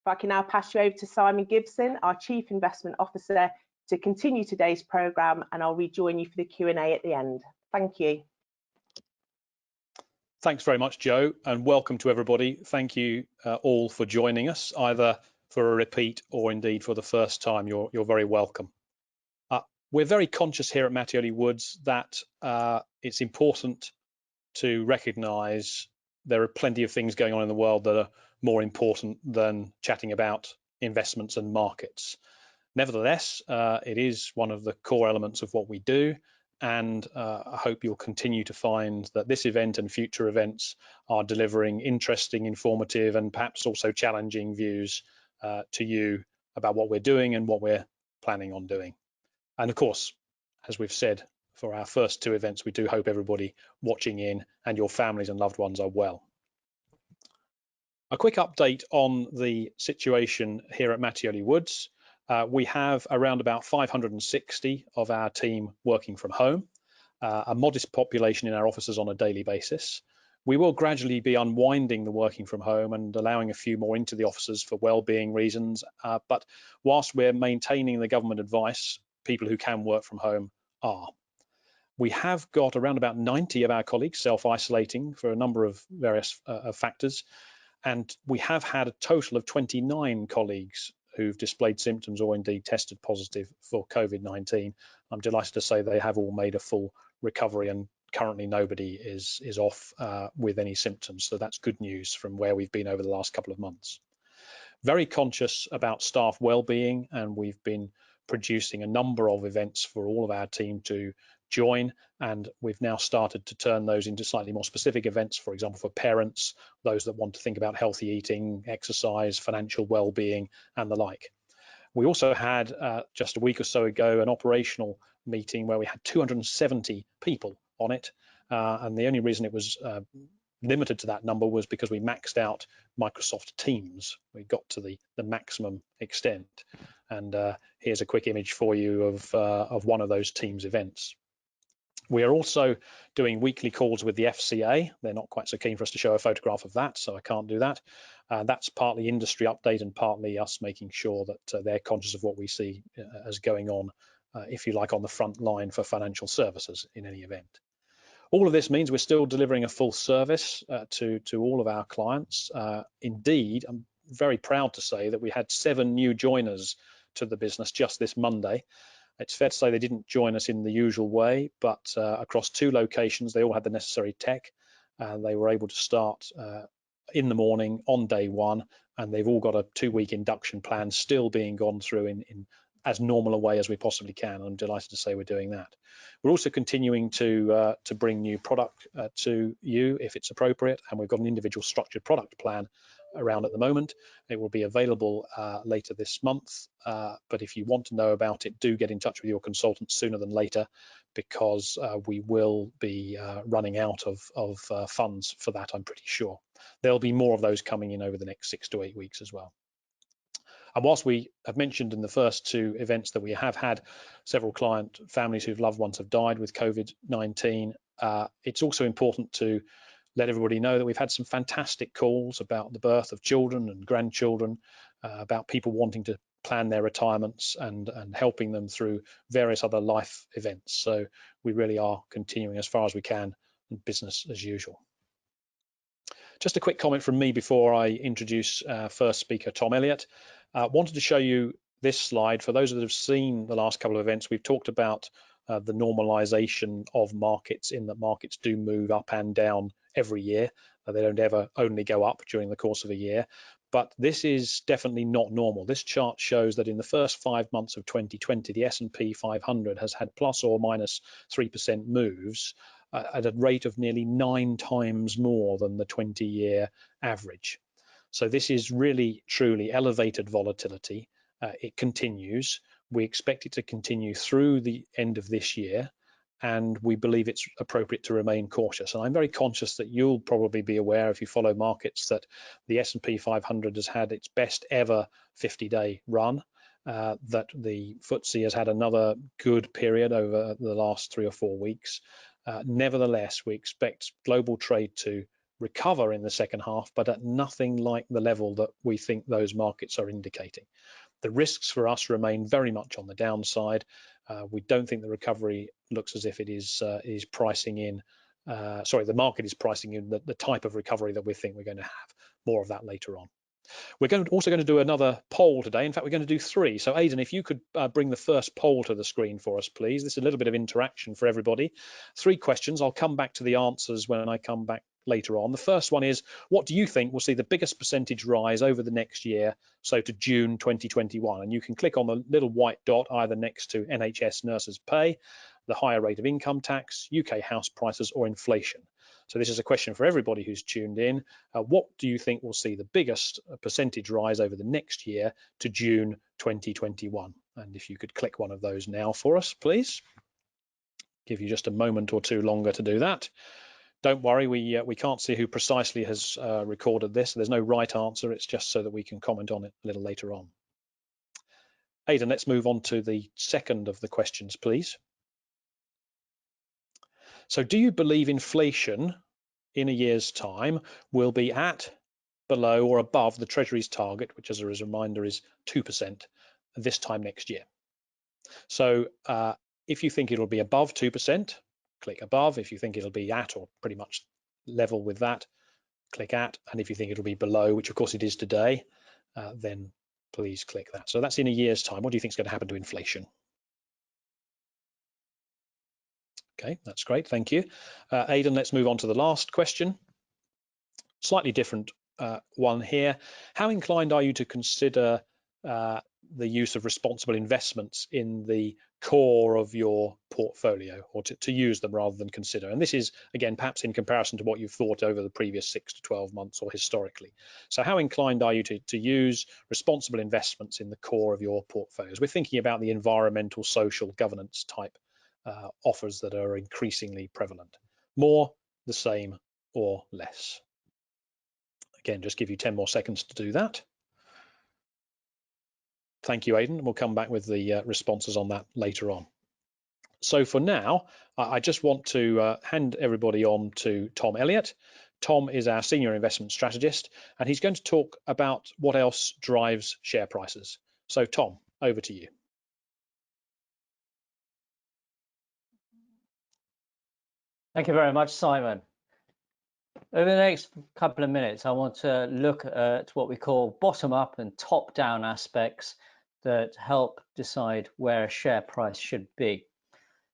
If I can now pass you over to Simon Gibson, our Chief Investment Officer, to continue today's programme, and I'll rejoin you for the Q&A at the end. Thank you. Thanks very much, Jo, and welcome to everybody. Thank you all for joining us, either for a repeat or indeed for the first time. You're very welcome. We're very conscious here at Mattioli Woods that it's important to recognise there are plenty of things going on in the world that are more important than chatting about investments and markets. Nevertheless, it is one of the core elements of what we do, and I hope you'll continue to find that this event and future events are delivering interesting, informative, and perhaps also challenging views to you about what we're doing and what we're planning on doing. And of course, as we've said, for our first two events, we do hope everybody watching in and your families and loved ones are well. A quick update on the situation here at Mattioli Woods. We have around about 560 of our team working from home, a modest population in our offices on a daily basis. We will gradually be unwinding the working from home and allowing a few more into the offices for well-being reasons. But whilst we're maintaining the government advice, people who can work from home are. We have got around about 90 of our colleagues self-isolating for a number of various factors. And we have had a total of 29 colleagues who've displayed symptoms or indeed tested positive for COVID-19. I'm delighted to say they have all made a full recovery, and currently nobody is off with any symptoms. So that's good news from where we've been over the last couple of months. Very conscious about staff well-being, and we've been producing a number of events for all of our team to join, and we've now started to turn those into slightly more specific events, for example, for parents, those that want to think about healthy eating, exercise, financial well-being, and the like. We also had just a week or so ago an operational meeting where we had 270 people on it, and the only reason it was limited to that number was because we maxed out Microsoft Teams. We got to the maximum extent, and here's a quick image for you of one of those Teams events. We are also doing weekly calls with the FCA. They're not quite so keen for us to show a photograph of that, so I can't do that. That's partly industry update and partly us making sure that they're conscious of what we see as going on, if you like, on the front line for financial services in any event. All of this means we're still delivering a full service to all of our clients. Indeed, I'm very proud to say that we had 7 new joiners to the business just this Monday. It's fair to say they didn't join us in the usual way, but across 2 locations, they all had the necessary tech. They were able to start in the morning on day 1, and they've all got a 2-week induction plan still being gone through in as normal a way as we possibly can. I'm delighted to say we're doing that. We're also continuing to bring new product to you if it's appropriate, and we've got an individual structured product plan around at the moment. It will be available later this month, but if you want to know about it, do get in touch with your consultant sooner than later, because we will be running out of funds for that, I'm pretty sure. There'll be more of those coming in over the next 6 to 8 weeks as well. And whilst we have mentioned in the first 2 events that we have had several client families whose loved ones have died with COVID-19, it's also important to let everybody know that we've had some fantastic calls about the birth of children and grandchildren, about people wanting to plan their retirements and helping them through various other life events. So we really are continuing as far as we can, business as usual. Just a quick comment from me before I introduce our first speaker, Tom Elliott. Wanted to show you this slide. For those that have seen the last couple of events, we've talked about the normalization of markets, in that markets do move up and down every year. They don't ever only go up during the course of a year, but this is definitely not normal. This chart shows that in the first 5 months of 2020, the S&P 500 has had plus or minus 3% moves at a rate of nearly 9 times more than the 20-year average. So this is really, truly elevated volatility. It continues. We expect it to continue through the end of this year, and we believe it's appropriate to remain cautious. And I'm very conscious that you'll probably be aware, if you follow markets, that the S&P 500 has had its best ever 50-day run, that the FTSE has had another good period over the last 3 or 4 weeks. Nevertheless, we expect global trade to recover in the second half, but at nothing like the level that we think those markets are indicating. The risks for us remain very much on the downside. We don't think the recovery looks as if it is pricing in, the market is pricing in the type of recovery that we think we're going to have. More of that later on. We're also going to do another poll today. In fact, we're going to do 3. So Aidan, if you could bring the first poll to the screen for us, please. This is a little bit of interaction for everybody. 3 questions. I'll come back to the answers when I come back later on. The first one is, what do you think will see the biggest percentage rise over the next year, so to June 2021? And you can click on the little white dot either next to NHS nurses' pay, the higher rate of income tax, UK house prices, or inflation. So this is a question for everybody who's tuned in. What do you think will see the biggest percentage rise over the next year to June 2021? And if you could click one of those now for us, please. Give you just a moment or 2 longer to do that. Don't worry, we can't see who precisely has recorded this. There's no right answer. It's just so that we can comment on it a little later on. Aidan, let's move on to the second of the questions, please. So do you believe inflation in a year's time will be at, below, or above the Treasury's target, which as a reminder is 2% this time next year? So if you think it'll be above 2%, click above. If you think it'll be at or pretty much level with that, click at. And if you think it'll be below, which of course it is today, then please click that. So that's in a year's time. What do you think is going to happen to inflation? Okay, that's great, thank you. Aidan, let's move on to the last question. Slightly different one here. How inclined are you to consider the use of responsible investments in the core of your portfolio, or to use them rather than consider? And this is, again, perhaps in comparison to what you've thought over the previous 6 to 12 months or historically. So how inclined are you to use responsible investments in the core of your portfolios? We're thinking about the environmental, social, governance type offers that are increasingly prevalent. More, the same, or less? Again, just give you 10 more seconds to do that. Thank you, Aidan. We'll come back with the responses on that later on. So for now, I just want to hand everybody on to Tom Elliott. Tom is our senior investment strategist, and he's going to talk about what else drives share prices. So Tom, over to you. Thank you very much, Simon. Over the next couple of minutes, I want to look at what we call bottom-up and top-down aspects that help decide where a share price should be.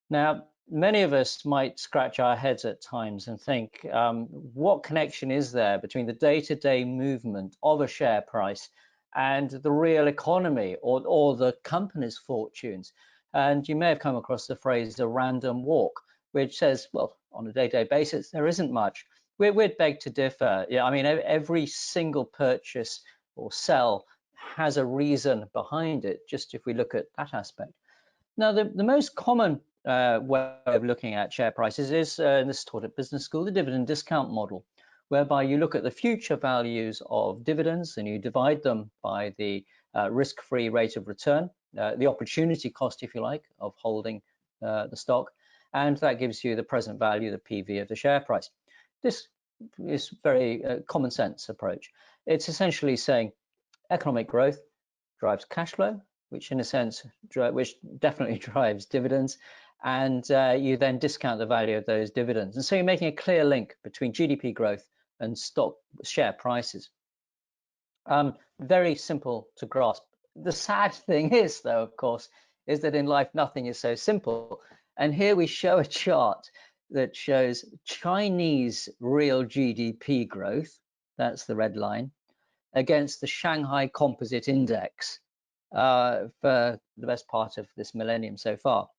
Now, many of us might scratch our heads at times and think, what connection is there between the day-to-day movement of a share price and the real economy or the company's fortunes? And you may have come across the phrase a random walk, which says, well, on a day-to-day basis, there isn't much. We'd beg to differ. Yeah, I mean, every single purchase or sell has a reason behind it, just if we look at that aspect. Now, the most common way of looking at share prices is, this is taught at business school, the dividend discount model, whereby you look at the future values of dividends and you divide them by the risk-free rate of return, the opportunity cost, if you like, of holding the stock, and that gives you the present value, the PV of the share price. This is very common sense approach. It's essentially saying economic growth drives cash flow, which in a sense, which definitely drives dividends, and you then discount the value of those dividends. And so you're making a clear link between GDP growth and stock share prices. Very simple to grasp. The sad thing is, though, of course, is that in life nothing is so simple. And here we show a chart that shows Chinese real GDP growth, that's the red line, against the Shanghai Composite Index for the best part of this millennium so far.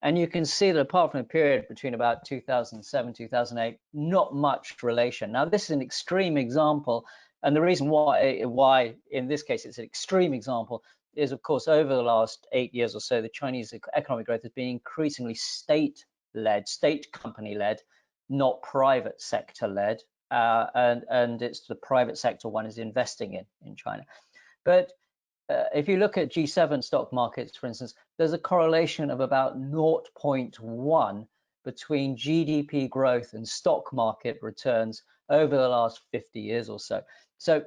And you can see that apart from a period between about 2007, 2008, not much relation. Now, this is an extreme example. And the reason why in this case it's an extreme example is, of course, over the last 8 years or so, the Chinese economic growth has been increasingly state-led, state company-led, not private sector-led. And it's the private sector one is investing in China. But if you look at G7 stock markets, for instance, there's a correlation of about 0.1 between GDP growth and stock market returns over the last 50 years or so. So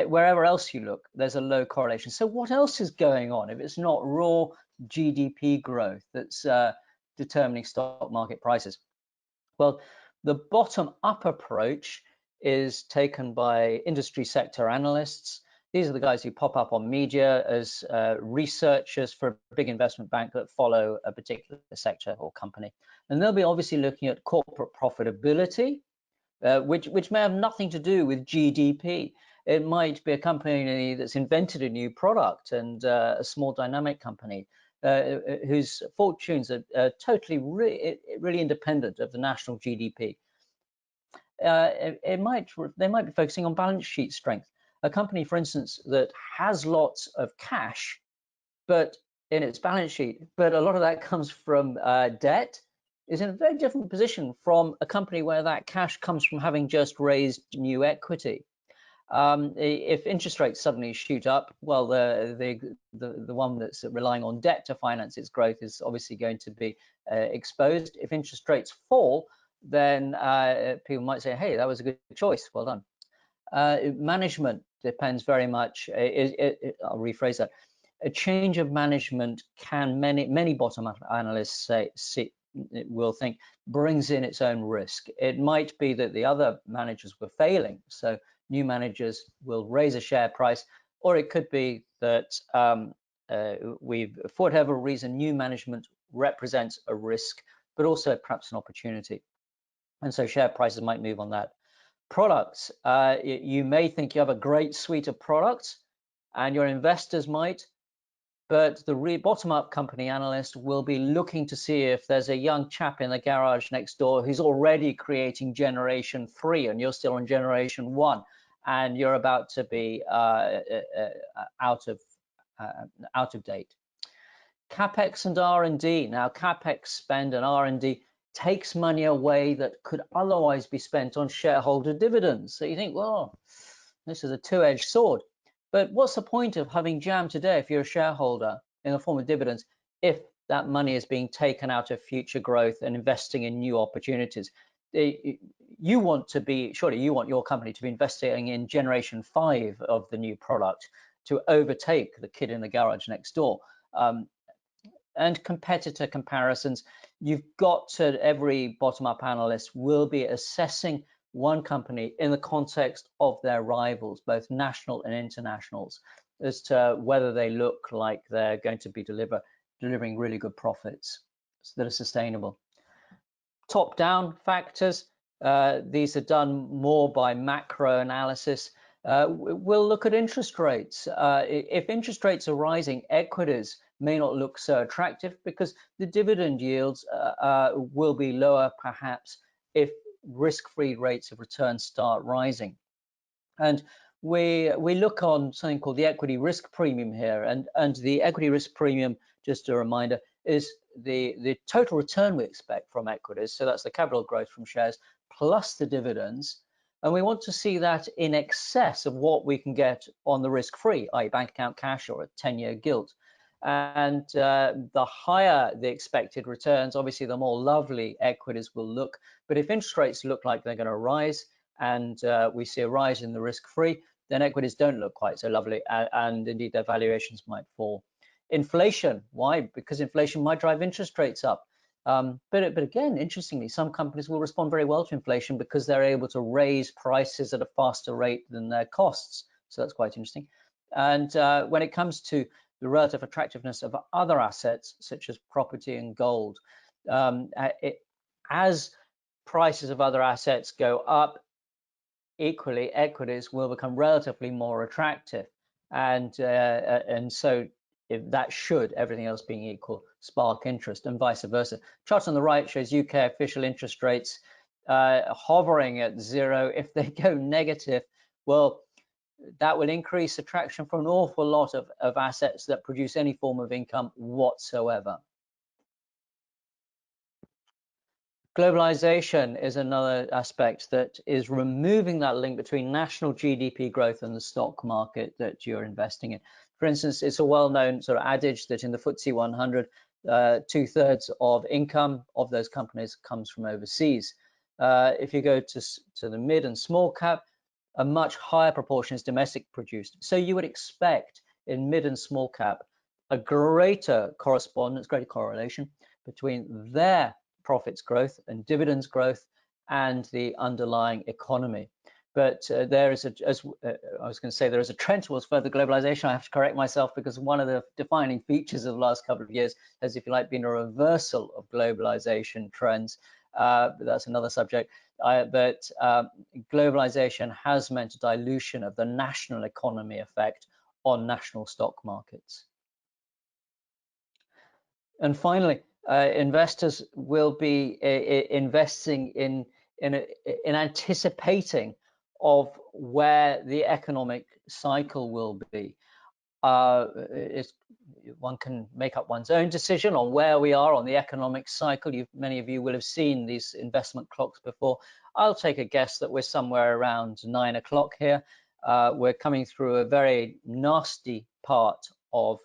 wherever else you look, there's a low correlation. So what else is going on if it's not raw GDP growth that's determining stock market prices? Well, the bottom-up approach is taken by industry sector analysts. These are the guys who pop up on media as researchers for a big investment bank that follow a particular sector or company. And they'll be obviously looking at corporate profitability, which may have nothing to do with GDP. It might be a company that's invented a new product, and a small dynamic company whose fortunes are totally really independent of the national GDP. They might be focusing on balance sheet strength. A company, for instance, that has lots of cash, but in its balance sheet, but a lot of that comes from debt, is in a very different position from a company where that cash comes from having just raised new equity. If interest rates suddenly shoot up, well, the one that's relying on debt to finance its growth is obviously going to be exposed. If interest rates fall, then people might say, hey, that was a good choice, well done. Management depends very much, I'll rephrase that. A change of management can, many bottom-up analysts will think, brings in its own risk. It might be that the other managers were failing, so new managers will raise a share price, or it could be that for whatever reason, new management represents a risk, but also perhaps an opportunity. And so share prices might move on that. Products, you may think you have a great suite of products, and your investors might, but the bottom-up company analyst will be looking to see if there's a young chap in the garage next door who's already creating generation 3, and you're still on generation 1, and you're about to be out of date. CapEx and R&D. Now, CapEx spend and R&D takes money away that could otherwise be spent on shareholder dividends. So you think, well, this is a two-edged sword. But what's the point of having jam today if you're a shareholder in the form of dividends if that money is being taken out of future growth and investing in new opportunities? You want to be, surely you want your company to be investing in generation 5 of the new product to overtake the kid in the garage next door. And competitor comparisons, you've got to, every bottom-up analyst will be assessing one company in the context of their rivals, both national and internationals, as to whether they look like they're going to be delivering really good profits that are sustainable. Top-down factors, these are done more by macro analysis. We'll look at interest rates. If interest rates are rising, equities may not look so attractive because the dividend yields will be lower perhaps if risk-free rates of return start rising. And we look on something called the equity risk premium here, and the equity risk premium, just a reminder, is the total return we expect from equities. So that's the capital growth from shares plus the dividends. And we want to see that in excess of what we can get on the risk-free, i.e. bank account cash or a 10-year gilt. And the higher the expected returns, obviously the more lovely equities will look. But if interest rates look like they're going to rise, and we see a rise in the risk-free, then equities don't look quite so lovely, and indeed their valuations might fall. Inflation, why? Because inflation might drive interest rates up. But again, interestingly, some companies will respond very well to inflation because they're able to raise prices at a faster rate than their costs. So that's quite interesting. And when it comes to the relative attractiveness of other assets, such as property and gold, as prices of other assets go up, equally equities will become relatively more attractive. And so if that should, everything else being equal, spark interest, and vice versa. Chart on the right shows UK official interest rates hovering at 0. If they go negative, well, that will increase attraction for an awful lot of assets that produce any form of income whatsoever. Globalization is another aspect that is removing that link between national GDP growth and the stock market that you're investing in. For instance, it's a well-known sort of adage that in the FTSE 100, 2/3 of income of those companies comes from overseas. If you go to the mid and small cap, a much higher proportion is domestic produced. So you would expect in mid and small cap a greater correspondence, greater correlation between their profits growth and dividends growth and the underlying economy. But there is there is a trend towards further globalization. I have to correct myself because one of the defining features of the last couple of years has, if you like, been a reversal of globalization trends. But that's another subject. But globalization has meant a dilution of the national economy effect on national stock markets. And finally, investors will be investing in anticipating of where the economic cycle will be. One can make up one's own decision on where we are on the economic cycle. Many of you will have seen these investment clocks before. I'll take a guess that we're somewhere around 9 o'clock here. We're coming through a very nasty part of,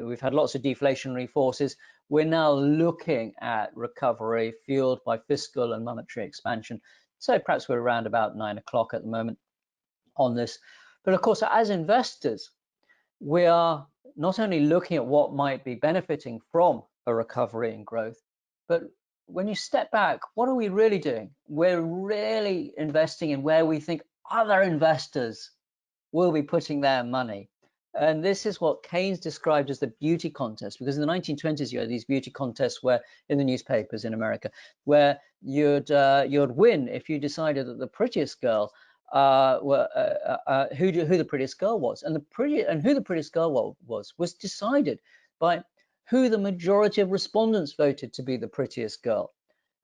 we've had lots of deflationary forces. We're now looking at recovery fueled by fiscal and monetary expansion. So perhaps we're around about 9 o'clock at the moment on this. But of course, as investors, we are not only looking at what might be benefiting from a recovery and growth, but when you step back, what are we really doing? We're really investing in where we think other investors will be putting their money. And this is what Keynes described as the beauty contest, because in the 1920s, you had these beauty contests where in the newspapers in America, where you'd win if you decided that the prettiest girl who the prettiest girl was, and who the prettiest girl was decided by who the majority of respondents voted to be the prettiest girl.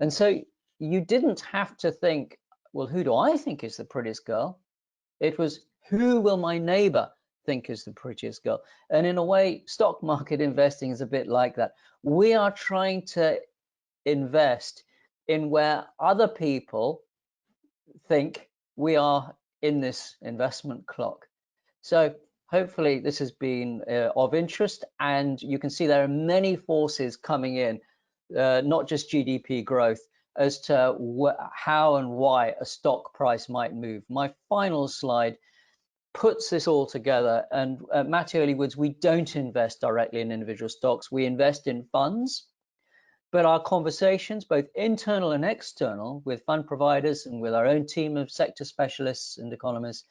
And so you didn't have to think, well, who do I think is the prettiest girl? It was, who will my neighbor think is the prettiest girl? And in a way, stock market investing is a bit like that. We are trying to invest in where other people think we are in this investment clock. So hopefully this has been of interest, and you can see there are many forces coming in, not just GDP growth, as to how and why a stock price might move. My final slide puts this all together, and at Mattioli Woods, we don't invest directly in individual stocks. We invest in funds. But our conversations, both internal and external, with fund providers and with our own team of sector specialists and economists,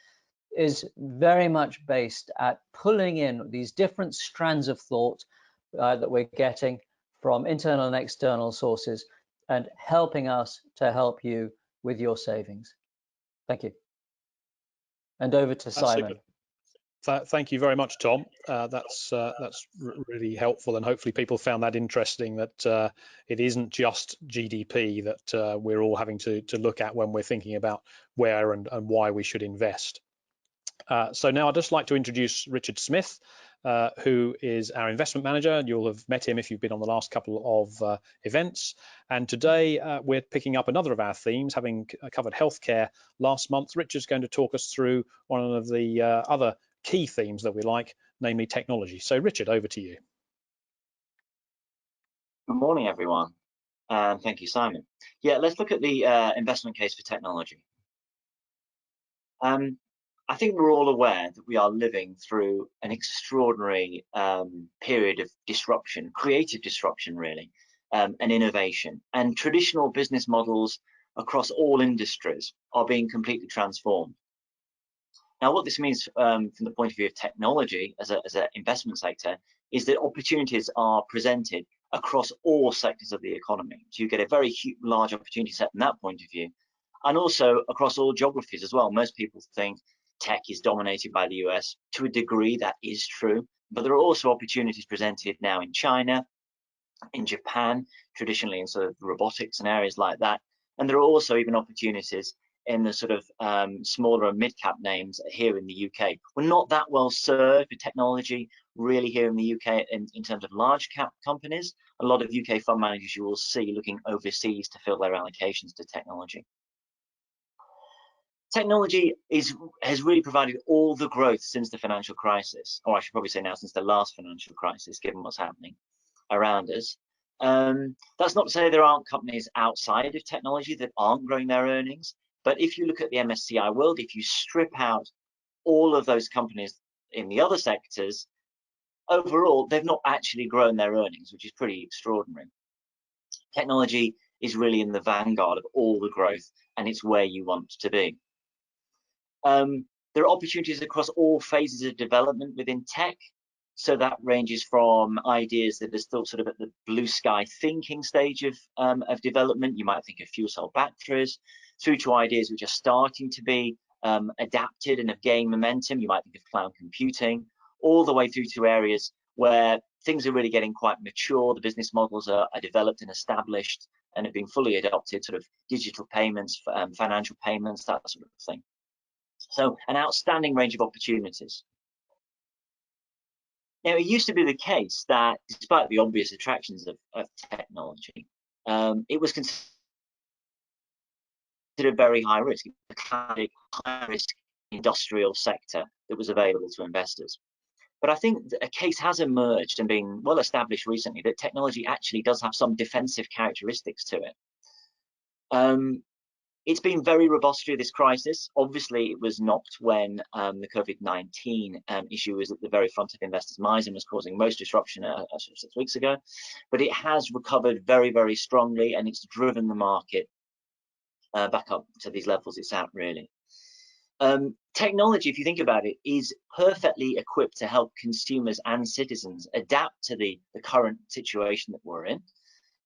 is very much based at pulling in these different strands of thought that we're getting from internal and external sources and helping us to help you with your savings. Thank you. And over to Simon. Super. Thank you very much, Tom. That's really helpful, and hopefully people found that interesting, that it isn't just GDP that we're all having to look at when we're thinking about where and why we should invest. So now I'd just like to introduce Richard Smith, who is our investment manager. You'll have met him if you've been on the last couple of events. And today we're picking up another of our themes, having covered healthcare last month. Richard's going to talk us through one of the other key themes that we like, namely technology. So Richard, over to you. Good morning, everyone. Thank you, Simon. Yeah, let's look at the investment case for technology. I think we're all aware that we are living through an extraordinary period of disruption, creative disruption, really, and innovation. And traditional business models across all industries are being completely transformed. Now, what this means from the point of view of technology as an investment sector is that opportunities are presented across all sectors of the economy. So you get a very large opportunity set from that point of view, and also across all geographies as well. Most people think tech is dominated by the US. To a degree, that is true, but there are also opportunities presented now in China, in Japan, traditionally in sort of robotics and areas like that. And there are also even opportunities in the sort of smaller and mid-cap names here in the UK. We're not that well served with technology really here in the UK in terms of large cap companies. A lot of UK fund managers you will see looking overseas to fill their allocations to technology. Technology has really provided all the growth since the financial crisis, or I should probably say now since the last financial crisis, given what's happening. around us. That's not to say there aren't companies outside of technology that aren't growing their earnings, but if you look at the MSCI world, if you strip out all of those companies in the other sectors, overall, they've not actually grown their earnings, which is pretty extraordinary. Technology is really in the vanguard of all the growth, and it's where you want to be. There are opportunities across all phases of development within tech. So that ranges from ideas that are still sort of at the blue sky thinking stage of development. You might think of fuel cell batteries, through to ideas which are starting to be adapted and have gained momentum. You might think of cloud computing, all the way through to areas where things are really getting quite mature. The business models are developed and established and have been fully adopted, sort of digital payments, financial payments, that sort of thing. So an outstanding range of opportunities. Now, it used to be the case that despite the obvious attractions of technology, it was considered very high risk, a classic high risk industrial sector that was available to investors. But I think that a case has emerged and been well established recently that technology actually does have some defensive characteristics to it. It's been very robust through this crisis. Obviously, it was not when the COVID-19 issue was at the very front of investors' minds and was causing most disruption 6 weeks ago. But it has recovered very, very strongly, and it's driven the market back up to these levels it's at, really. Technology, if you think about it, is perfectly equipped to help consumers and citizens adapt to the current situation that we're in,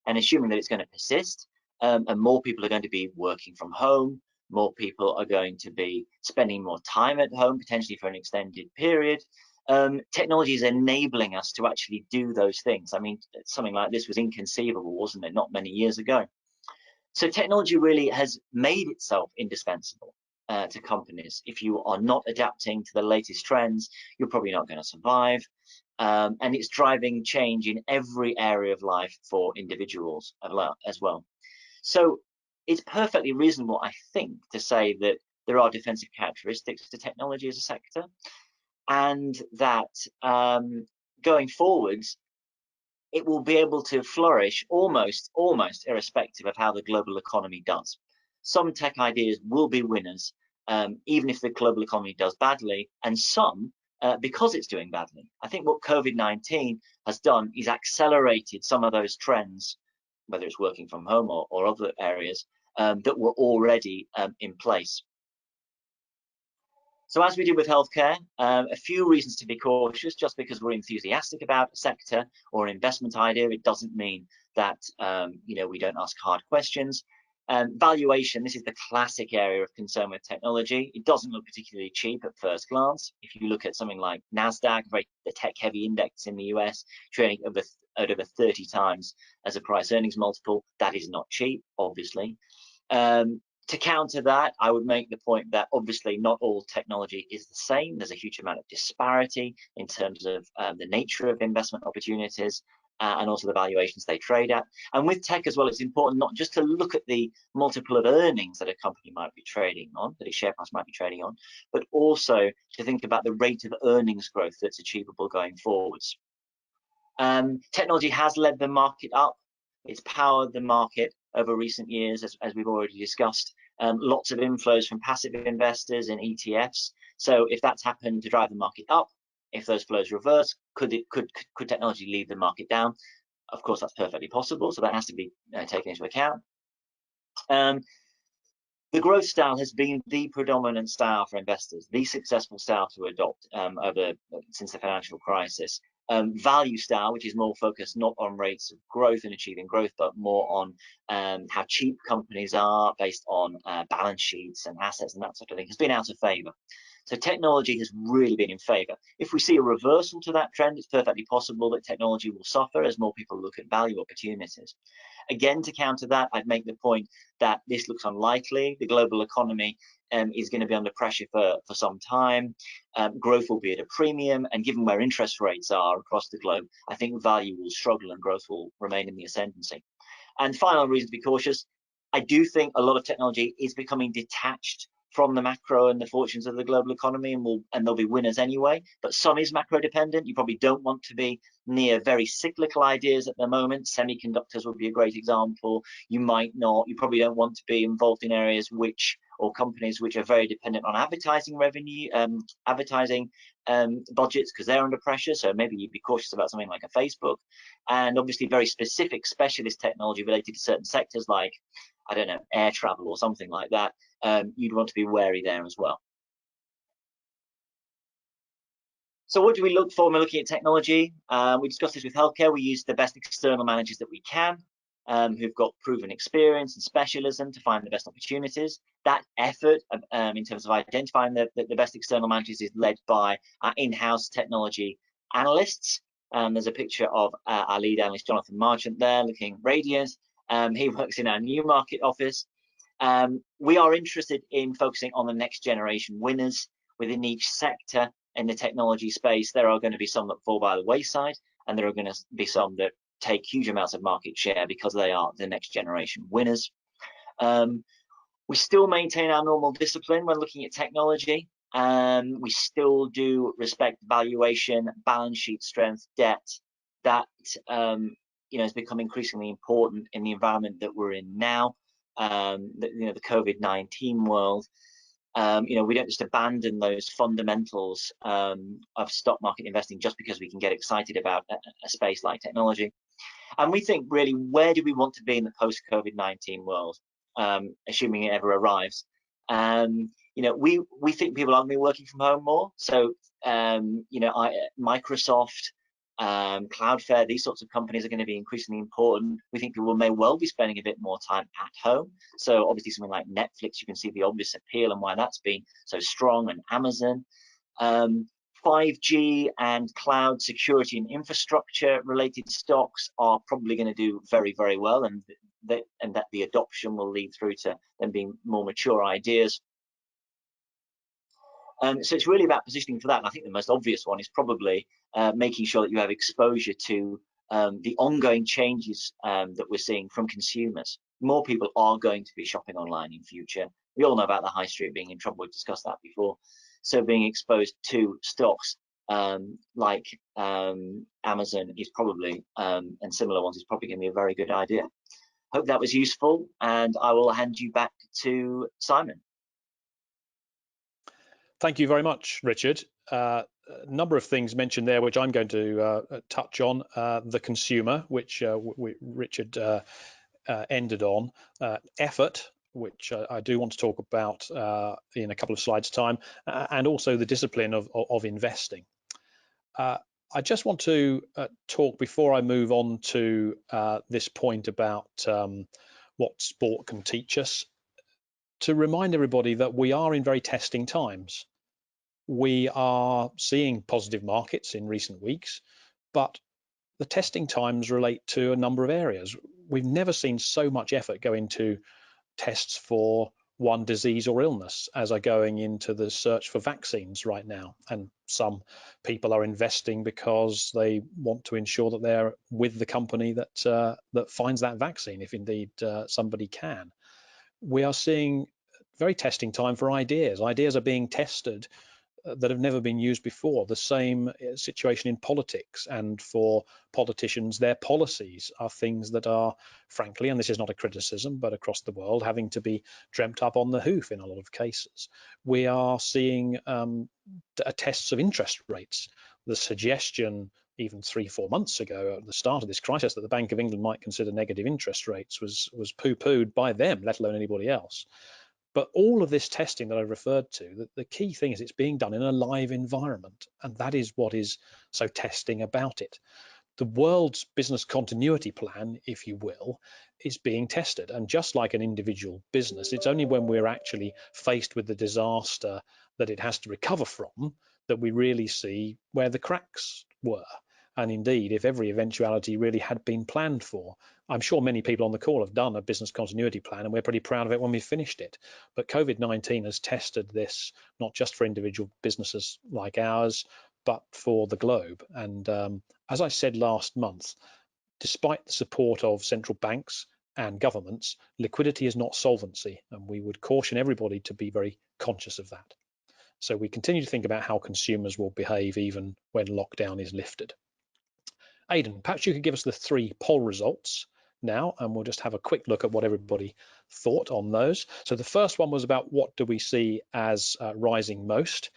and assuming that it's going to persist. And more people are going to be working from home, more people are going to be spending more time at home, potentially for an extended period. Technology is enabling us to actually do those things. I mean, something like this was inconceivable, wasn't it, not many years ago? So technology really has made itself indispensable to companies. If you are not adapting to the latest trends, you're probably not going to survive. And it's driving change in every area of life for individuals as well. So it's perfectly reasonable, I think, to say that there are defensive characteristics to technology as a sector, and that going forwards, it will be able to flourish almost irrespective of how the global economy does. Some tech ideas will be winners, even if the global economy does badly, and some because it's doing badly. I think what COVID-19 has done is accelerated some of those trends, whether it's working from home or other areas that were already in place. So as we did with healthcare, a few reasons to be cautious. Just because we're enthusiastic about a sector or an investment idea, it doesn't mean that we don't ask hard questions. Valuation, this is the classic area of concern with technology. It doesn't look particularly cheap at first glance. If you look at something like NASDAQ, the tech-heavy index in the US, trading at over 30 times as a price-earnings multiple, that is not cheap, obviously. To counter that, I would make the point that obviously not all technology is the same. There's a huge amount of disparity in terms of the nature of investment opportunities and also the valuations they trade at. And with tech as well, it's important not just to look at the multiple of earnings that a company might be trading on, that its share price might be trading on, but also to think about the rate of earnings growth that's achievable going forwards. Technology has led the market up. It's powered the market over recent years, as we've already discussed. Lots of inflows from passive investors in ETFs. So if that's happened to drive the market up, if those flows reverse, could technology lead the market down? Of course, that's perfectly possible. So that has to be taken into account. The growth style has been the predominant style for investors, the successful style to adopt since the financial crisis. Value style, which is more focused not on rates of growth and achieving growth, but more on how cheap companies are based on balance sheets and assets and that sort of thing, has been out of favor. So technology has really been in favor. If we see a reversal to that trend, it's perfectly possible that technology will suffer as more people look at value opportunities. Again, to counter that, I'd make the point that this looks unlikely. The global economy is going to be under pressure for some time. Growth will be at a premium, and given where interest rates are across the globe, I think value will struggle and growth will remain in the ascendancy. And final reason to be cautious, I do think a lot of technology is becoming detached from the macro and the fortunes of the global economy, and there'll be winners anyway. But some is macro dependent. You probably don't want to be near very cyclical ideas at the moment. Semiconductors would be a great example. You probably don't want to be involved in areas or companies which are very dependent on advertising revenue, budgets, because they're under pressure. So maybe you'd be cautious about something like a Facebook, and obviously very specific specialist technology related to certain sectors like, I don't know, air travel or something like that. You'd want to be wary there as well. So what do we look for when we're looking at technology? We discussed this with healthcare. We use the best external managers that we can, who've got proven experience and specialism to find the best opportunities. That effort in terms of identifying the best external managers is led by our in-house technology analysts. There's a picture of our lead analyst, Jonathan Marchant, there looking radiant. He works in our Newmarket office. We are interested in focusing on the next generation winners within each sector. In the technology space, there are going to be some that fall by the wayside, and there are going to be some that take huge amounts of market share because they are the next generation winners. We still maintain our normal discipline when looking at technology. We still do respect valuation, balance sheet strength, debt. That has become increasingly important in the environment that we're in now. The COVID-19 world. We don't just abandon those fundamentals of stock market investing just because we can get excited about a space like technology. And we think, really, where do we want to be in the post-COVID-19 world, assuming it ever arrives? We think people are going to be working from home more. So, Microsoft, Cloudflare, these sorts of companies are going to be increasingly important. We think people may well be spending a bit more time at home. So obviously something like Netflix, you can see the obvious appeal and why that's been so strong, and Amazon. 5G and cloud security and infrastructure related stocks are probably going to do very, very well, and that the adoption will lead through to them being more mature ideas. So it's really about positioning for that. And I think the most obvious one is probably making sure that you have exposure to the ongoing changes that we're seeing from consumers. More people are going to be shopping online in future. We all know about the high street being in trouble. We've discussed that before. So being exposed to stocks like Amazon is probably, and similar ones, is probably going to be a very good idea. Hope that was useful, and I will hand you back to Simon. Thank you very much, Richard. A number of things mentioned there, which I'm going to touch on. The consumer, which Richard ended on. Effort, which I do want to talk about in a couple of slides' time, and also the discipline of investing. I just want to talk, before I move on to this point about what sport can teach us, to remind everybody that we are in very testing times. We are seeing positive markets in recent weeks, but the testing times relate to a number of areas. We've never seen so much effort go into tests for one disease or illness as are going into the search for vaccines right now. And some people are investing because they want to ensure that they're with the company that finds that vaccine, if indeed somebody can. We are seeing very testing time for ideas. Ideas are being tested that have never been used before. The same situation in politics, and for politicians, their policies are things that are, frankly, and this is not a criticism, but across the world, having to be dreamt up on the hoof in a lot of cases. We are seeing tests of interest rates. The suggestion even 3-4 months ago at the start of this crisis that the Bank of England might consider negative interest rates was poo-pooed by them, let alone anybody else. But all of this testing that I referred to, the key thing is it's being done in a live environment, and that is what is so testing about it. The world's business continuity plan, if you will, is being tested. And just like an individual business, it's only when we're actually faced with the disaster that it has to recover from that we really see where the cracks were. And indeed, if every eventuality really had been planned for, I'm sure many people on the call have done a business continuity plan, and we're pretty proud of it when we've finished it. But COVID-19 has tested this, not just for individual businesses like ours, but for the globe. And as I said last month, despite the support of central banks and governments, liquidity is not solvency, and we would caution everybody to be very conscious of that. So we continue to think about how consumers will behave even when lockdown is lifted. Aidan, perhaps you could give us the 3 poll results now, and we'll just have a quick look at what everybody thought on those. So the first one was about what do we see as rising most,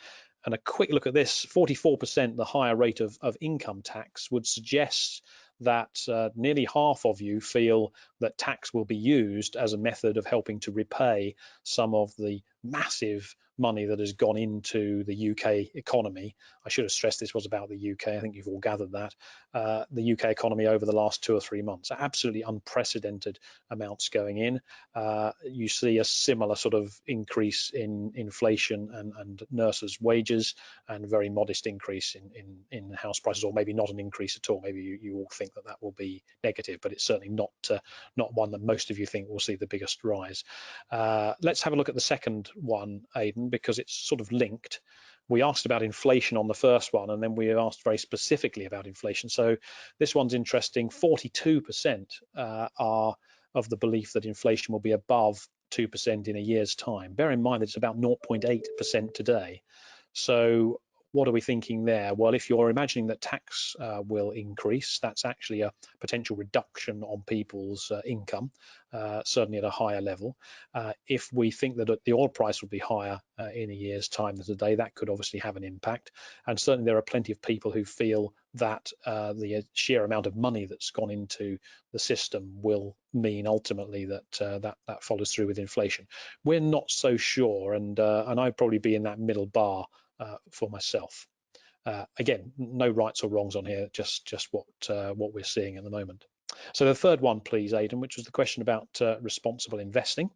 and a quick look at this, 44%, the higher rate of income tax, would suggest that nearly half of you feel that tax will be used as a method of helping to repay some of the massive money that has gone into the UK economy. I should have stressed this was about the UK. I think you've all gathered that. The UK economy over the last 2 or 3 months, absolutely unprecedented amounts going in. You see a similar sort of increase in inflation and nurses' wages, and a very modest increase in house prices, or maybe not an increase at all. Maybe you all think that will be negative, but it's certainly not one that most of you think will see the biggest rise. Let's have a look at the second one, Aidan, because it's sort of linked. We asked about inflation on the first one, and then we asked very specifically about inflation. So this one's interesting. 42% are of the belief that inflation will be above 2% in a year's time. Bear in mind that it's about 0.8% today. So what are we thinking there? Well, if you're imagining that tax will increase, that's actually a potential reduction on people's income, certainly at a higher level. If we think that the oil price will be higher in a year's time than today, that could obviously have an impact. And certainly there are plenty of people who feel that the sheer amount of money that's gone into the system will mean ultimately that that follows through with inflation. We're not so sure, and I'd probably be in that middle bar for myself. Again, no rights or wrongs on here, just what we're seeing at the moment. So the third one, please, Aidan, which was the question about responsible investing.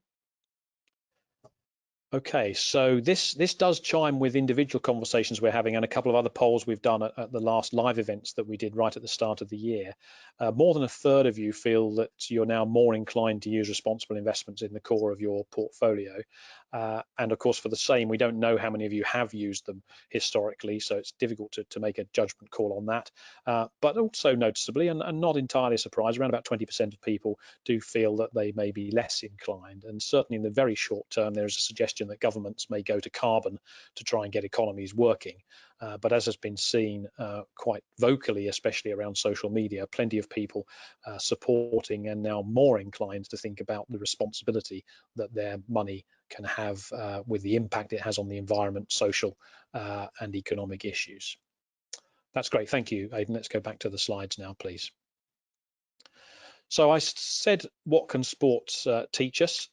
Okay, so this does chime with individual conversations we're having and a couple of other polls we've done at the last live events that we did right at the start of the year. More than a third of you feel that you're now more inclined to use responsible investments in the core of your portfolio. And of course, for the same, we don't know how many of you have used them historically, so it's difficult to make a judgment call on that. But also noticeably, and not entirely surprised, around about 20% of people do feel that they may be less inclined. And certainly in the very short term, there is a suggestion that governments may go to carbon to try and get economies working. But as has been seen quite vocally, especially around social media, plenty of people supporting and now more inclined to think about the responsibility that their money can have with the impact it has on the environment, social and economic issues. That's great. Thank you, Aidan. Let's go back to the slides now, please. So I said, what can sports teach us?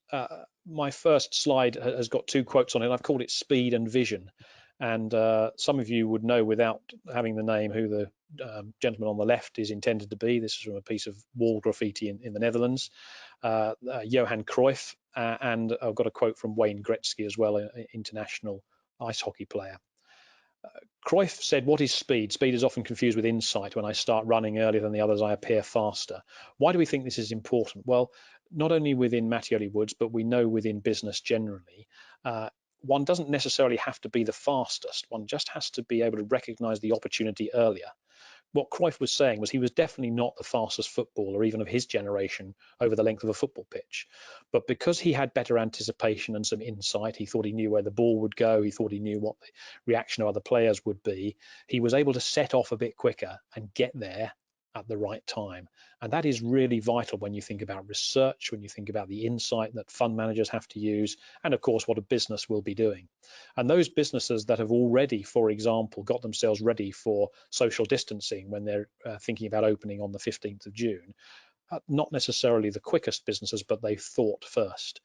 My first slide has got 2 quotes on it. I've called it speed and vision. And some of you would know, without having the name, who the gentleman on the left is intended to be. This is from a piece of wall graffiti in the Netherlands. Johan Cruyff, and I've got a quote from Wayne Gretzky as well, an international ice hockey player. Cruyff said, what is speed? Speed is often confused with insight. When I start running earlier than the others, I appear faster. Why do we think this is important? Well, not only within Mattioli Woods, but we know within business generally, one doesn't necessarily have to be the fastest. One just has to be able to recognize the opportunity earlier. What Cruyff was saying was he was definitely not the fastest footballer, even of his generation, over the length of a football pitch. But because he had better anticipation and some insight, he thought he knew where the ball would go, he thought he knew what the reaction of other players would be, he was able to set off a bit quicker and get there at the right time. And that is really vital when you think about research, when you think about the insight that fund managers have to use, and of course what a business will be doing. And those businesses that have already, for example, got themselves ready for social distancing when they're thinking about opening on the 15th of June, not necessarily the quickest businesses, but they've thought first.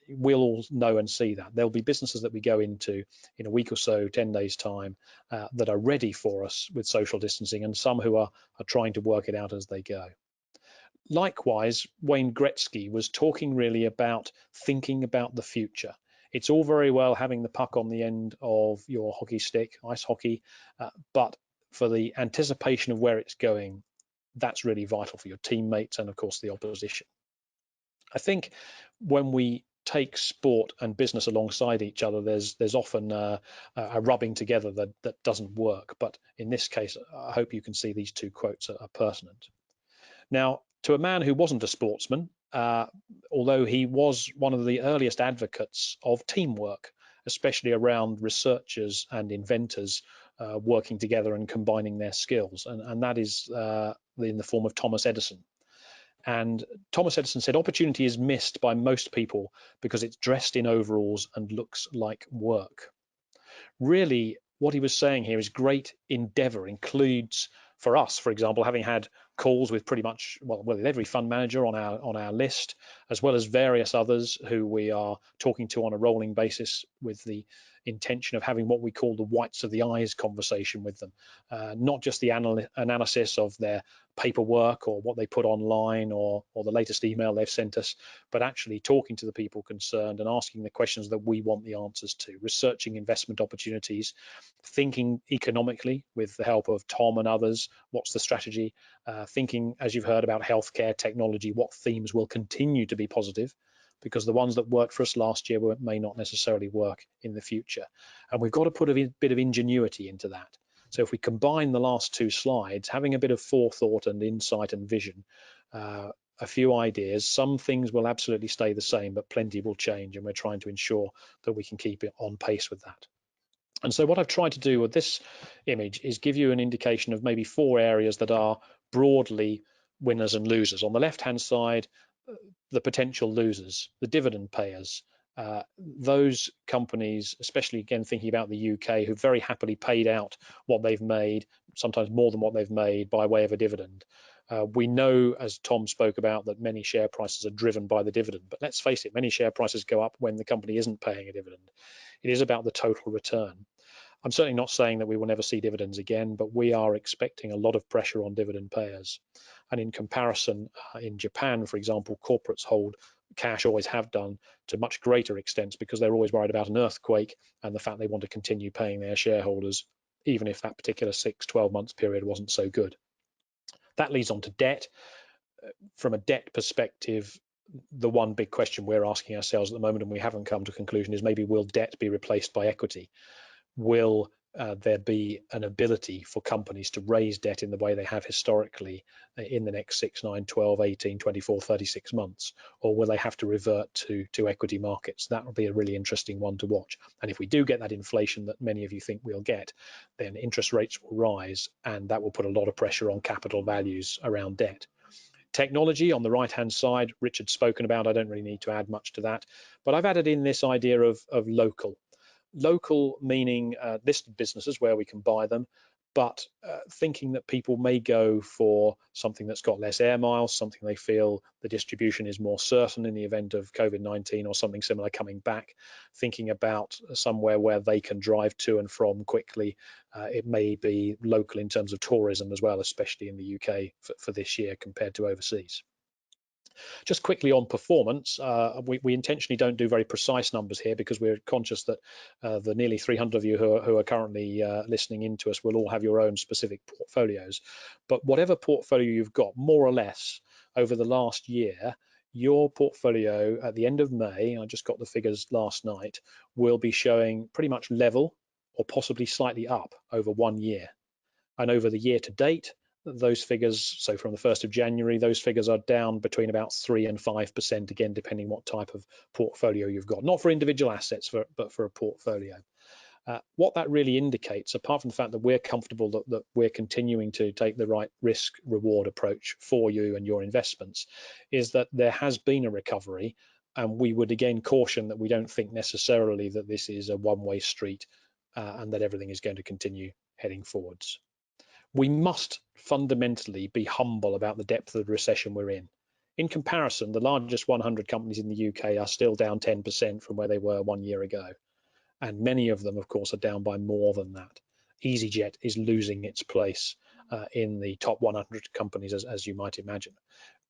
We'll all know and see that. There'll be businesses that we go into in a week or so, 10 days time, that are ready for us with social distancing, and some who are trying to work it out as they go. Likewise, Wayne Gretzky was talking really about thinking about the future. It's all very well having the puck on the end of your hockey stick, ice hockey, but for the anticipation of where it's going, that's really vital for your teammates and of course the opposition. I think when we take sport and business alongside each other, there's often a rubbing together that doesn't work. But in this case, I hope you can see these 2 quotes are pertinent. Now, to a man who wasn't a sportsman, although he was one of the earliest advocates of teamwork, especially around researchers and inventors working together and combining their skills, and that is in the form of Thomas Edison. And Thomas Edison said, opportunity is missed by most people because it's dressed in overalls and looks like work. Really, what he was saying here is great endeavor includes, for us, for example, having had calls with pretty much, well, with every fund manager on our list, as well as various others who we are talking to on a rolling basis with the intention of having what we call the whites of the eyes conversation with them, not just the analysis of their paperwork or what they put online or the latest email they've sent us, but actually talking to the people concerned and asking the questions that we want the answers to, researching investment opportunities, thinking economically with the help of Tom and others, what's the strategy, thinking, as you've heard, about healthcare, technology, what themes will continue to be positive, because the ones that worked for us last year may not necessarily work in the future. And we've got to put a bit of ingenuity into that. So if we combine the last two slides, having a bit of forethought and insight and vision, a few ideas, some things will absolutely stay the same, but plenty will change, and we're trying to ensure that we can keep it on pace with that. And so what I've tried to do with this image is give you an indication of maybe 4 areas that are broadly winners and losers. On the left-hand side, the potential losers, the dividend payers, those companies, especially again thinking about the UK, who very happily paid out what they've made, sometimes more than what they've made by way of a dividend. We know, as Tom spoke about, that many share prices are driven by the dividend, but let's face it, many share prices go up when the company isn't paying a dividend. It is about the total return. I'm certainly not saying that we will never see dividends again, but we are expecting a lot of pressure on dividend payers. And in comparison, in Japan, for example, corporates hold cash, always have done, to much greater extents because they're always worried about an earthquake and the fact they want to continue paying their shareholders, even if that particular 6-12 months period wasn't so good. That leads on to debt. From a debt perspective, the one big question we're asking ourselves at the moment, and we haven't come to a conclusion, is maybe will debt be replaced by equity? Will there be an ability for companies to raise debt in the way they have historically in the next 6, 9, 12, 18, 24, 36 months? Or will they have to revert to equity markets? That will be a really interesting one to watch. And if we do get that inflation that many of you think we'll get, then interest rates will rise, and that will put a lot of pressure on capital values around debt. Technology on the right-hand side, Richard's spoken about, I don't really need to add much to that, but I've added in this idea of local. Local meaning listed businesses where we can buy them, but thinking that people may go for something that's got less air miles, something they feel the distribution is more certain in the event of COVID-19 or something similar coming back, thinking about somewhere where they can drive to and from quickly. It may be local in terms of tourism as well, especially in the UK for this year compared to overseas. Just quickly on performance, we intentionally don't do very precise numbers here because we're conscious that the nearly 300 of you who are currently listening into us will all have your own specific portfolios. But whatever portfolio you've got, more or less over the last year, your portfolio at the end of May, I just got the figures last night, will be showing pretty much level or possibly slightly up over 1 year. And over the year to date, those figures, so from the 1st of January, those figures are down between about 3 and 5%, again, depending what type of portfolio you've got. Not for individual assets, but for a portfolio. What that really indicates, apart from the fact that we're comfortable that we're continuing to take the right risk-reward approach for you and your investments, is that there has been a recovery, and we would again caution that we don't think necessarily that this is a one-way street and that everything is going to continue heading forwards. We must fundamentally be humble about the depth of the recession we're in. In comparison, the largest 100 companies in the UK are still down 10% from where they were 1 year ago. And many of them, of course, are down by more than that. EasyJet is losing its place in the top 100 companies, as you might imagine.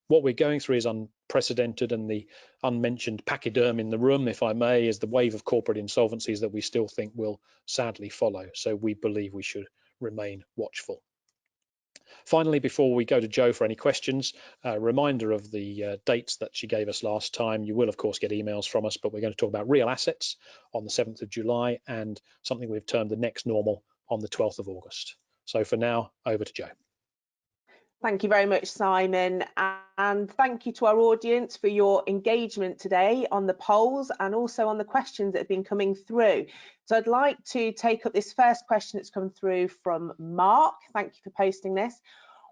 What we're going through is unprecedented, and the unmentioned pachyderm in the room, if I may, is the wave of corporate insolvencies that we still think will sadly follow. So we believe we should remain watchful. Finally, before we go to Jo for any questions, a reminder of the dates that she gave us last time. You will, of course, get emails from us, but we're going to talk about real assets on the 7th of July and something we've termed the next normal on the 12th of August. So for now, over to Jo. Thank you very much, Simon, and thank you to our audience for your engagement today on the polls and also on the questions that have been coming through. So I'd like to take up this first question that's come through from Mark. Thank you for posting this.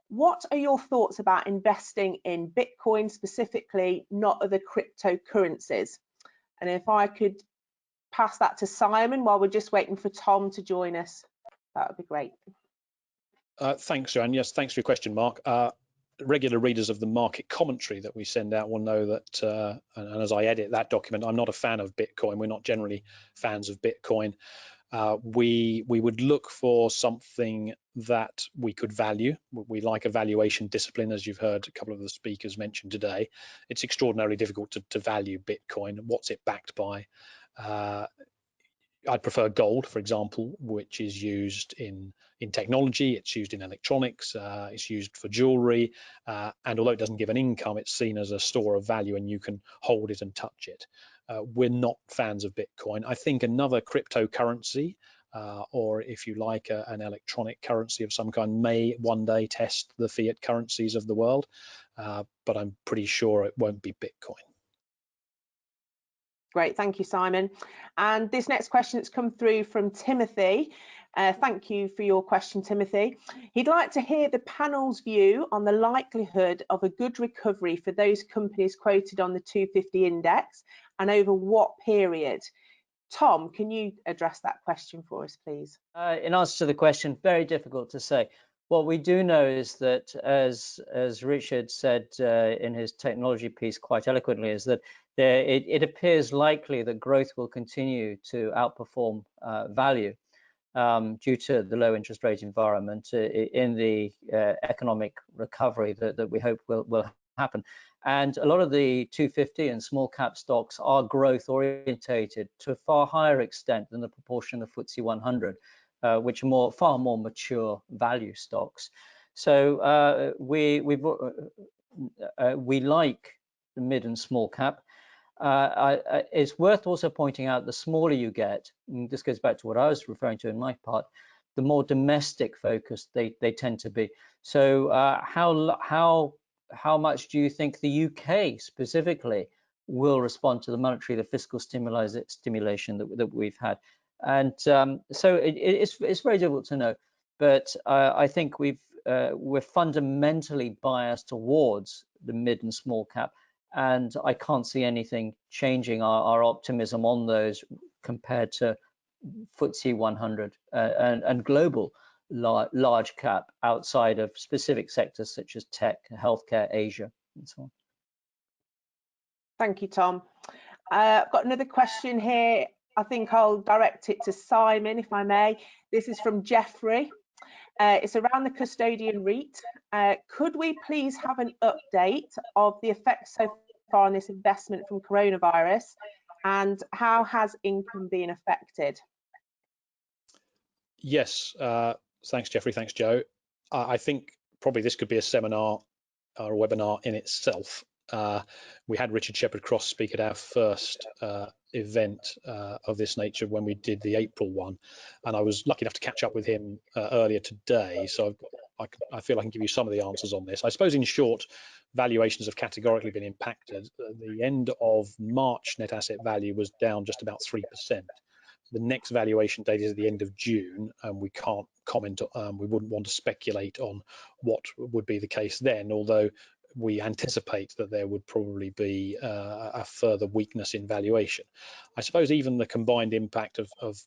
What are your thoughts about investing in Bitcoin specifically, not other cryptocurrencies? And if I could pass that to Simon while we're just waiting for Tom to join us, that would be great. Thanks, Joanne. Yes, thanks for your question, Mark. Regular readers of the market commentary that we send out will know that, and as I edit that document, I'm not a fan of Bitcoin. We're not generally fans of Bitcoin. We would look for something that we could value. We like a valuation discipline, as you've heard a couple of the speakers mention today. It's extraordinarily difficult to value Bitcoin. What's it backed by? I'd prefer gold, for example, which is used in technology, it's used in electronics, it's used for jewelry, and although it doesn't give an income, it's seen as a store of value and you can hold it and touch it. We're not fans of Bitcoin. I think another cryptocurrency, or if you like, an electronic currency of some kind, may one day test the fiat currencies of the world, but I'm pretty sure it won't be Bitcoin. Great, thank you, Simon. And this next question that's come through from Timothy. Thank you for your question, Timothy. He'd like to hear the panel's view on the likelihood of a good recovery for those companies quoted on the 250 index and over what period. Tom, can you address that question for us, please? In answer to the question, very difficult to say. What we do know is that, as Richard said in his technology piece quite eloquently, is that it appears likely that growth will continue to outperform value due to the low interest rate environment in the economic recovery that we hope will happen. And a lot of the 250 and small cap stocks are growth orientated to a far higher extent than the proportion of FTSE 100. Which are far more mature value stocks. So we like the mid and small cap. It's worth also pointing out the smaller you get, and this goes back to what I was referring to in my part, the more domestic focused they tend to be. So how much do you think the UK specifically will respond to the monetary, the fiscal stimulation that we've had? And so it's very difficult to know, but I think we're fundamentally biased towards the mid and small cap, and I can't see anything changing our optimism on those compared to FTSE 100 and global large cap outside of specific sectors such as tech, healthcare, Asia, and so on. Thank you, Tom. I've got another question here. I think I'll direct it to Simon, if I may. This is from Jeffrey. It's around the custodian REIT. Could we please have an update of the effects so far on this investment from coronavirus, and how has income been affected? Yes, thanks, Jeffrey. Thanks, Joe. I think probably this could be a seminar or a webinar in itself. We had Richard Shepherd-Cross speak at our first event of this nature when we did the April one, and I was lucky enough to catch up with him earlier today, so I feel I can give you some of the answers on this. I suppose in short, valuations have categorically been impacted. The end of March net asset value was down just about 3%. The next valuation date is at the end of June, and we can't comment, we wouldn't want to speculate on what would be the case then, although we anticipate that there would probably be a further weakness in valuation. I suppose even the combined impact of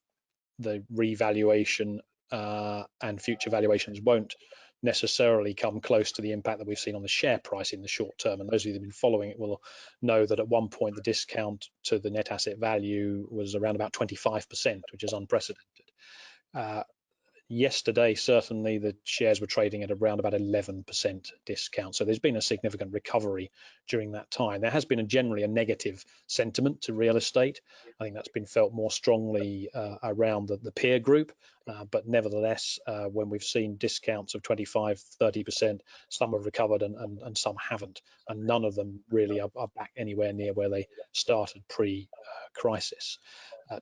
the revaluation and future valuations won't necessarily come close to the impact that we've seen on the share price in the short term. And those of you that have been following it will know that at one point the discount to the net asset value was around about 25%, which is unprecedented. Yesterday, certainly the shares were trading at around about 11% discount. So there's been a significant recovery during that time. There has been generally a negative sentiment to real estate. I think that's been felt more strongly around the peer group. But nevertheless, when we've seen discounts of 25, 30%, some have recovered and some haven't. And none of them really are back anywhere near where they started pre-crisis.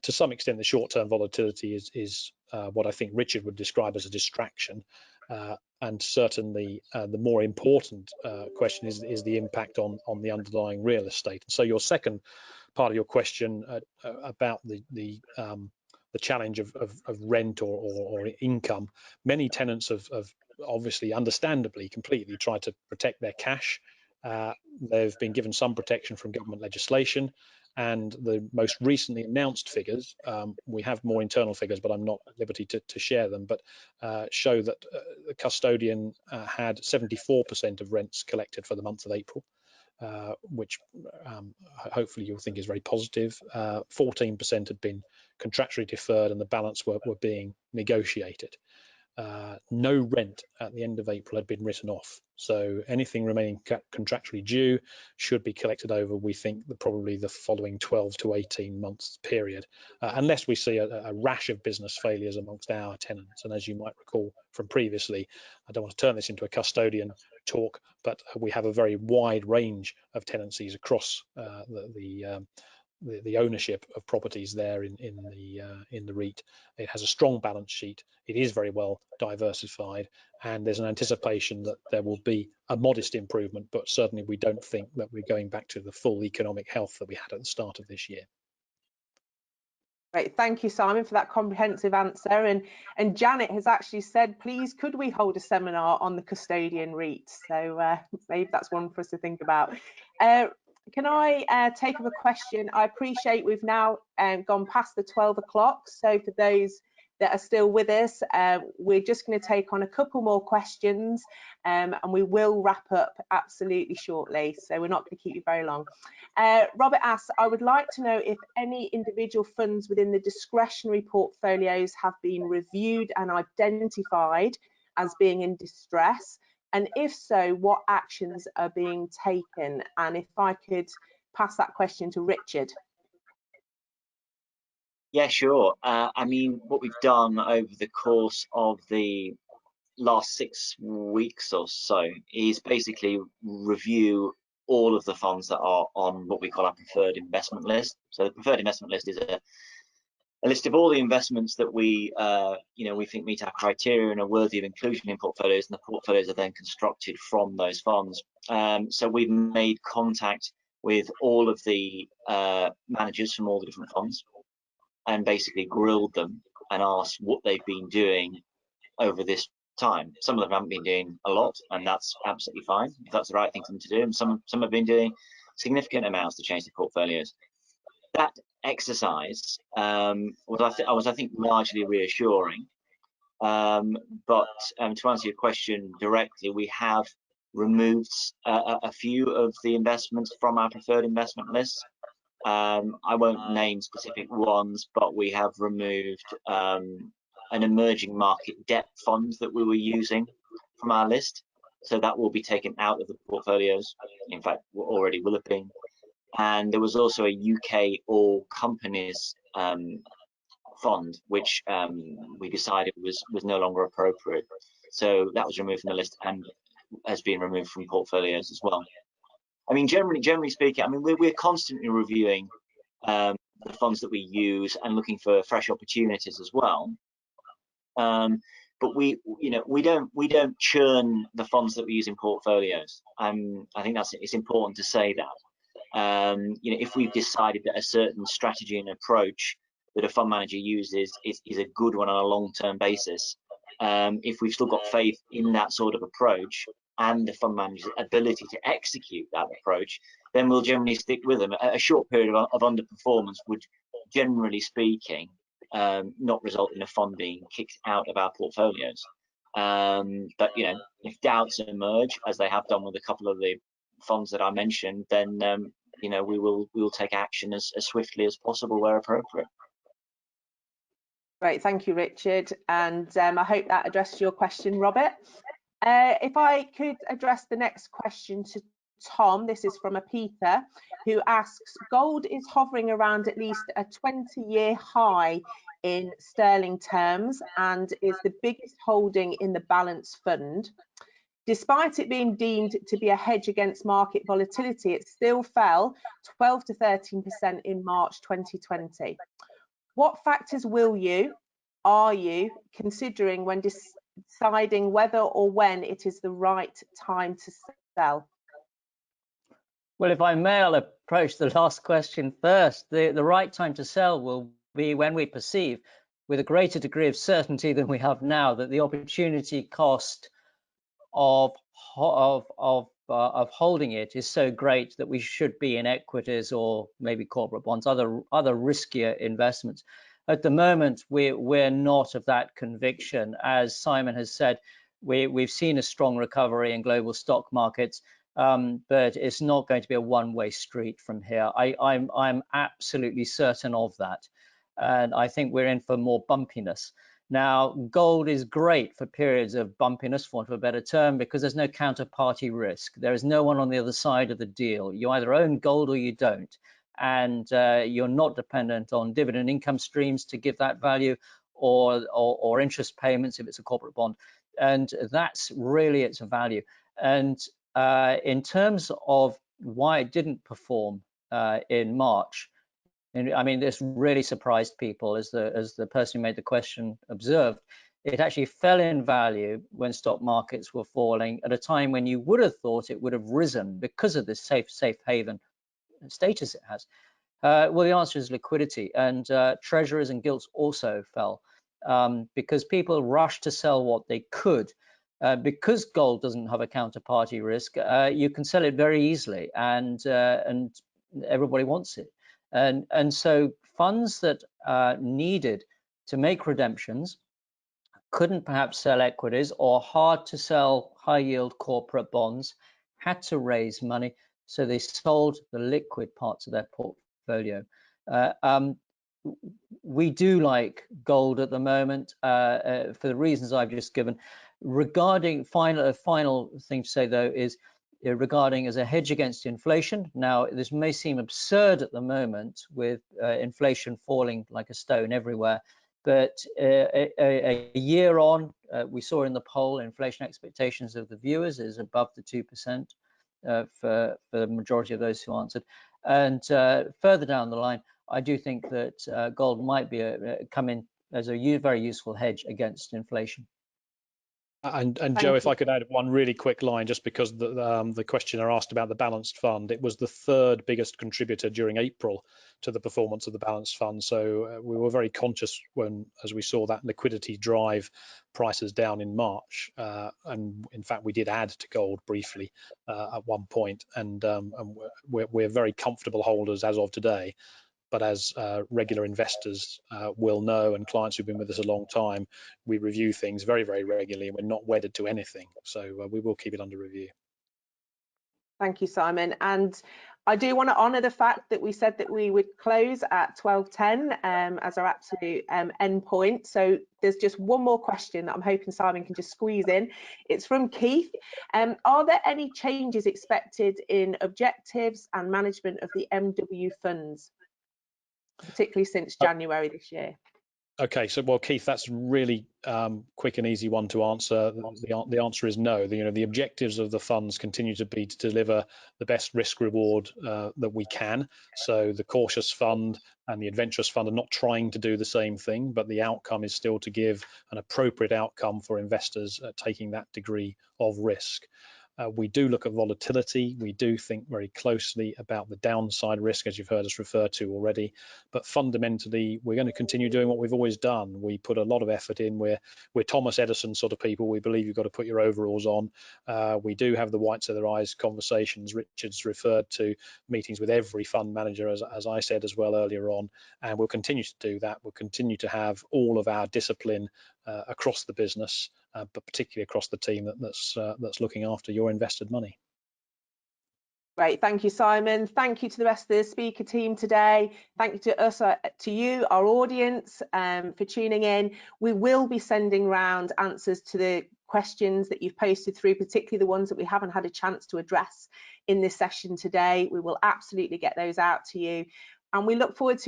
To some extent, the short-term volatility is what I think Richard would describe as a distraction. and certainly the more important question is the impact on the underlying real estate. And so your second part of your question about the challenge of rent or income, many tenants have obviously, understandably, completely tried to protect their cash. They've been given some protection from government legislation, and the most recently announced figures, we have more internal figures, but I'm not at liberty to share them, but show that the custodian had 74% of rents collected for the month of April, which hopefully you'll think is very positive. 14% had been contractually deferred, and the balance were being negotiated. No rent at the end of April had been written off, so anything remaining contractually due should be collected over, we think, probably the following 12 to 18 months period, unless we see a rash of business failures amongst our tenants. And as you might recall from previously, I don't want to turn this into a custodian talk, but we have a very wide range of tenancies across the ownership of properties there in the REIT. It has a strong balance sheet. It is very well diversified, and there's an anticipation that there will be a modest improvement, but certainly we don't think that we're going back to the full economic health that we had at the start of this year. Great, thank you, Simon, for that comprehensive answer. And Janet has actually said, please, could we hold a seminar on the custodian REITs? So maybe that's one for us to think about. Can I take up a question? I appreciate we've now gone past the 12 o'clock. So for those that are still with us, we're just going to take on a couple more questions, and we will wrap up absolutely shortly. So we're not going to keep you very long. Robert asks, I would like to know if any individual funds within the discretionary portfolios have been reviewed and identified as being in distress. And if so, what actions are being taken? And if I could pass that question to Richard. Yeah, sure. I mean, what we've done over the course of the last 6 weeks or so is basically review all of the funds that are on what we call our preferred investment list. So the preferred investment list is a list of all the investments that we we think meet our criteria and are worthy of inclusion in portfolios, and the portfolios are then constructed from those funds. So we've made contact with all of the managers from all the different funds and basically grilled them and asked what they've been doing over this time. Some of them haven't been doing a lot, and that's absolutely fine if that's the right thing for them to do. And some have been doing significant amounts to change their portfolios. That exercise was, I think, largely reassuring. But to answer your question directly, we have removed a few of the investments from our preferred investment list. I won't name specific ones, but we have removed an emerging market debt fund that we were using from our list. So that will be taken out of the portfolios. In fact, already will have been. And there was also a UK all companies fund, which we decided was no longer appropriate. So that was removed from the list and has been removed from portfolios as well. I mean, generally speaking, I mean, we're constantly reviewing the funds that we use and looking for fresh opportunities as well. But we don't churn the funds that we use in portfolios. I think it's important to say that. If we've decided that a certain strategy and approach that a fund manager uses is a good one on a long-term basis, if we've still got faith in that sort of approach and the fund manager's ability to execute that approach, then we'll generally stick with them. A short period of underperformance would, generally speaking, not result in a fund being kicked out of our portfolios. But if doubts emerge, as they have done with a couple of the funds that I mentioned, then we will take action as swiftly as possible where appropriate. Great, thank you, Richard, and I hope that addressed your question, Robert. If I could address the next question to Tom, this is from a Peter, who asks, gold is hovering around at least a 20-year high in sterling terms and is the biggest holding in the balance fund. Despite it being deemed to be a hedge against market volatility, it still fell 12 to 13% in March 2020. What factors are you considering when deciding whether or when it is the right time to sell? Well, if I may, I'll approach the last question first. The right time to sell will be when we perceive, with a greater degree of certainty than we have now, that the opportunity cost of holding it is so great that we should be in equities or maybe corporate bonds, other riskier investments. At the moment, we're not of that conviction. As Simon has said, we've seen a strong recovery in global stock markets, but it's not going to be a one-way street from here. I'm absolutely certain of that, and I think we're in for more bumpiness. Now, gold is great for periods of bumpiness, for want of a better term, because there's no counterparty risk. There is no one on the other side of the deal. You either own gold or you don't, and you're not dependent on dividend income streams to give that value, or interest payments if it's a corporate bond, and that's really its value. And in terms of why it didn't perform in March, and I mean, this really surprised people, as the person who made the question observed. It actually fell in value when stock markets were falling at a time when you would have thought it would have risen because of this safe haven status it has. Well, the answer is liquidity, and treasuries and gilts also fell because people rushed to sell what they could. Because gold doesn't have a counterparty risk, you can sell it very easily, and everybody wants it. And so funds that needed to make redemptions couldn't perhaps sell equities, or hard to sell high yield corporate bonds, had to raise money, so they sold the liquid parts of their portfolio. We do like gold at the moment for the reasons I've just given. Regarding final thing to say though is regarding as a hedge against inflation. Now, this may seem absurd at the moment with inflation falling like a stone everywhere, but a year on, we saw in the poll, inflation expectations of the viewers is above the 2% for the majority of those who answered. And further down the line, I do think that gold might be come in as a very useful hedge against inflation. And Joe, if I could add one really quick line, just because the questioner asked about the balanced fund, it was the third biggest contributor during April to the performance of the balanced fund. So we were very conscious as we saw that liquidity drive prices down in March. And in fact, we did add to gold briefly at one point, and we're very comfortable holders as of today. But as regular investors will know, and clients who've been with us a long time, we review things very, very regularly, and we're not wedded to anything. So we will keep it under review. Thank you, Simon. And I do want to honour the fact that we said that we would close at 12:10 as our absolute end point. So there's just one more question that I'm hoping Simon can just squeeze in. It's from Keith. Are there any changes expected in objectives and management of the MW funds, particularly since January this year? Okay, so well, Keith, that's really quick and easy one to answer. The answer is no. The objectives of the funds continue to be to deliver the best risk reward that we can. So the cautious fund and the adventurous fund are not trying to do the same thing, but the outcome is still to give an appropriate outcome for investors taking that degree of risk. We do look at volatility. We do think very closely about the downside risk, as you've heard us refer to already. But fundamentally, we're going to continue doing what we've always done. We put a lot of effort in. We're Thomas Edison sort of people. We believe you've got to put your overalls on. We do have the whites of their eyes conversations. Richard's referred to meetings with every fund manager, as I said as well earlier on, and we'll continue to do that. We'll continue to have all of our discipline across the business, but particularly across the team that's looking after your invested money. Great, thank you, Simon. Thank you to the rest of the speaker team today. Thank you to you, our audience, for tuning in. We will be sending round answers to the questions that you've posted through, particularly the ones that we haven't had a chance to address in this session today. We will absolutely get those out to you, and we look forward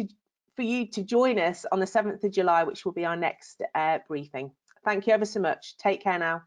for you to join us on the 7th of July, which will be our next briefing. Thank you ever so much. Take care now.